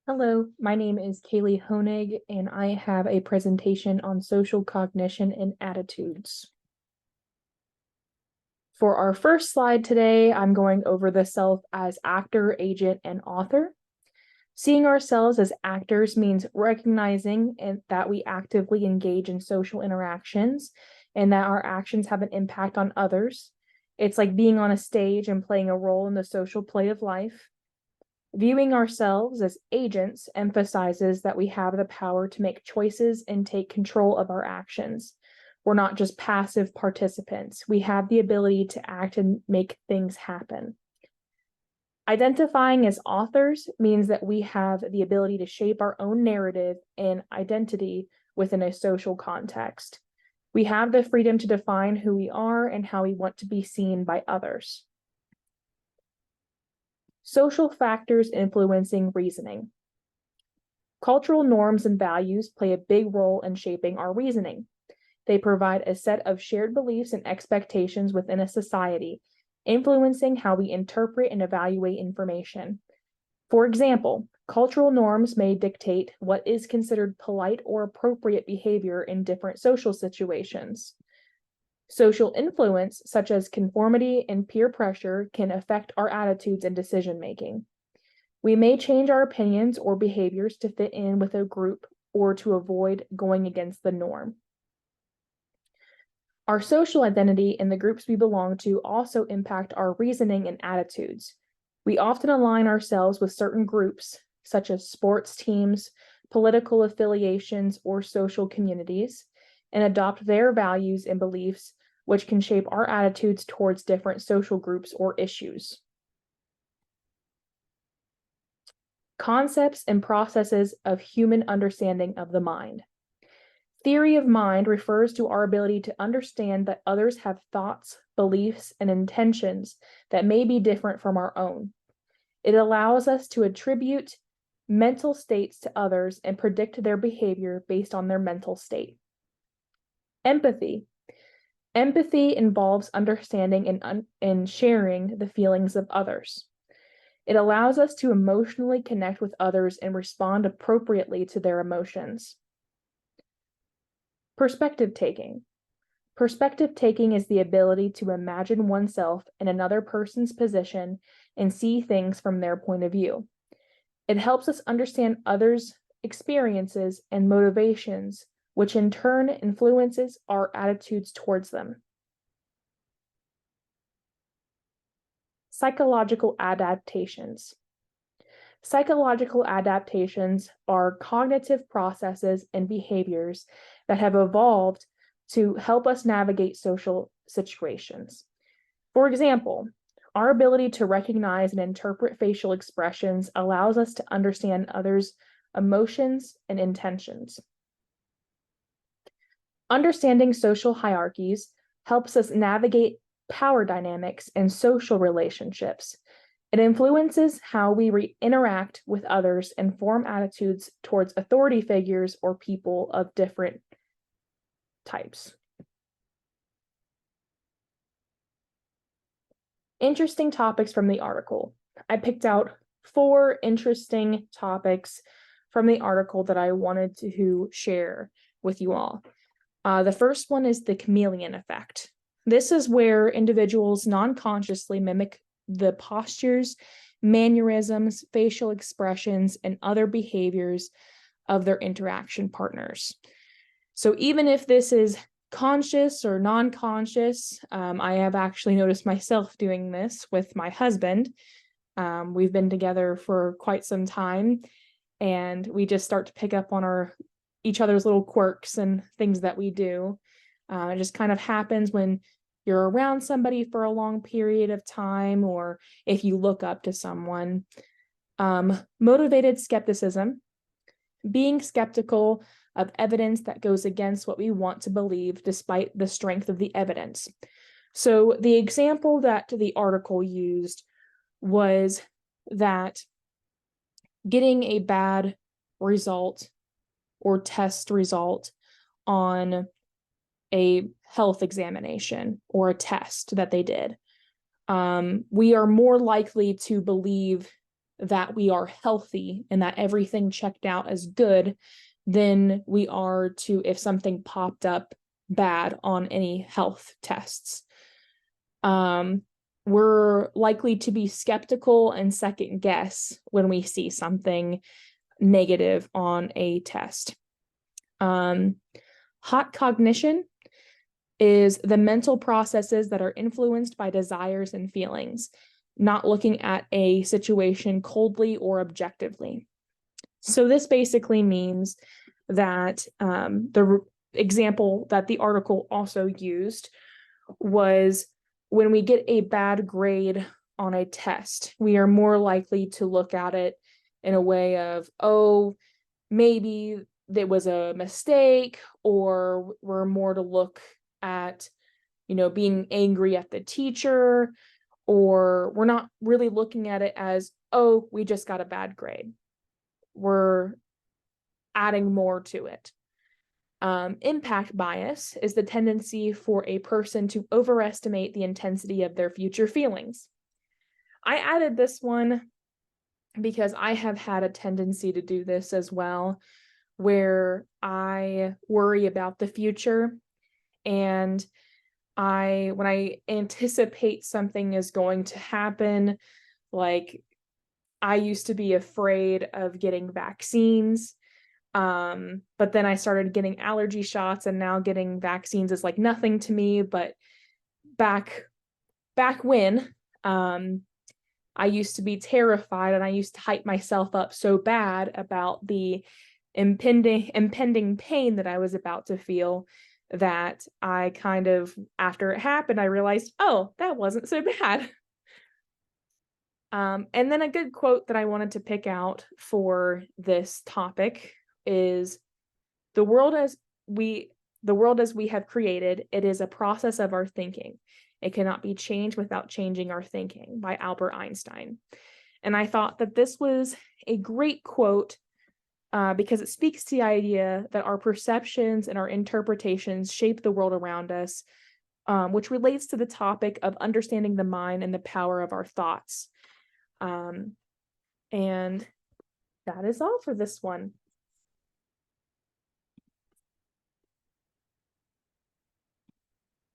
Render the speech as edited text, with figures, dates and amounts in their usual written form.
Hello, my name is Kaylee Honig, and I have a presentation on social cognition and attitudes. For our first slide today, I'm going over the self as actor, agent, and author. Seeing ourselves as actors means recognizing that we actively engage in social interactions and that our actions have an impact on others. It's like being on a stage and playing a role in the social play of life. Viewing ourselves as agents emphasizes that we have the power to make choices and take control of our actions. We're not just passive participants. We have the ability to act and make things happen. Identifying as authors means that we have the ability to shape our own narrative and identity within a social context. We have the freedom to define who we are and how we want to be seen by others. Social factors influencing reasoning. Cultural norms and values play a big role in shaping our reasoning. They provide a set of shared beliefs and expectations within a society, influencing how we interpret and evaluate information. For example, cultural norms may dictate what is considered polite or appropriate behavior in different social situations. Social influence, such as conformity and peer pressure, can affect our attitudes and decision-making. We may change our opinions or behaviors to fit in with a group or to avoid going against the norm. Our social identity and the groups we belong to also impact our reasoning and attitudes. We often align ourselves with certain groups, such as sports teams, political affiliations, or social communities, and adopt their values and beliefs, which can shape our attitudes towards different social groups or issues. Concepts and processes of human understanding of the mind. Theory of mind refers to our ability to understand that others have thoughts, beliefs, and intentions that may be different from our own. It allows us to attribute mental states to others and predict their behavior based on their mental state. Empathy. Empathy involves understanding and sharing the feelings of others. It allows us to emotionally connect with others and respond appropriately to their emotions. Perspective taking. Perspective taking is the ability to imagine oneself in another person's position and see things from their point of view. It helps us understand others' experiences and motivations, which in turn influences our attitudes towards them. Psychological adaptations. Psychological adaptations are cognitive processes and behaviors that have evolved to help us navigate social situations. For example, our ability to recognize and interpret facial expressions allows us to understand others' emotions and intentions. Understanding social hierarchies helps us navigate power dynamics and social relationships. It influences how we interact with others and form attitudes towards authority figures or people of different types. Interesting topics from the article. I picked out 4 interesting topics from the article that I wanted to share with you all. The first one is the chameleon effect. This is where individuals non-consciously mimic the postures, mannerisms, facial expressions, and other behaviors of their interaction partners. So even if this is conscious or non-conscious, I have actually noticed myself doing this with my husband. We've been together for quite some time, and we just start to pick up on each other's little quirks and things that we do. It just kind of happens when you're around somebody for a long period of time, or if you look up to someone. Motivated skepticism, being skeptical of evidence that goes against what we want to believe despite the strength of the evidence. So the example that the article used was that getting a bad result or test result on a health examination or a test that they did. We are more likely to believe that we are healthy and that everything checked out as good than we are to if something popped up bad on any health tests. We're likely to be skeptical and second guess when we see something negative on a test. Hot cognition is the mental processes that are influenced by desires and feelings, not looking at a situation coldly or objectively. So this basically means that the example that the article also used was when we get a bad grade on a test, we are more likely to look at it in a way of, oh, maybe there was a mistake, or we're more to look at, being angry at the teacher, or we're not really looking at it as, oh, we just got a bad grade. We're adding more to it. Impact bias is the tendency for a person to overestimate the intensity of their future feelings. I added this one because I have had a tendency to do this as well, where I worry about the future, and when I anticipate something is going to happen, like I used to be afraid of getting vaccines. But then I started getting allergy shots, and now getting vaccines is like nothing to me. But back when, I used to be terrified, and I used to hype myself up so bad about the impending pain that I was about to feel, that I kind of, after it happened, I realized, oh, that wasn't so bad. And then a good quote that I wanted to pick out for this topic is, the world as we have created, it is a process of our thinking. It cannot be changed without changing our thinking, by Albert Einstein. And I thought that this was a great quote because it speaks to the idea that our perceptions and our interpretations shape the world around us, which relates to the topic of understanding the mind and the power of our thoughts. And that is all for this one.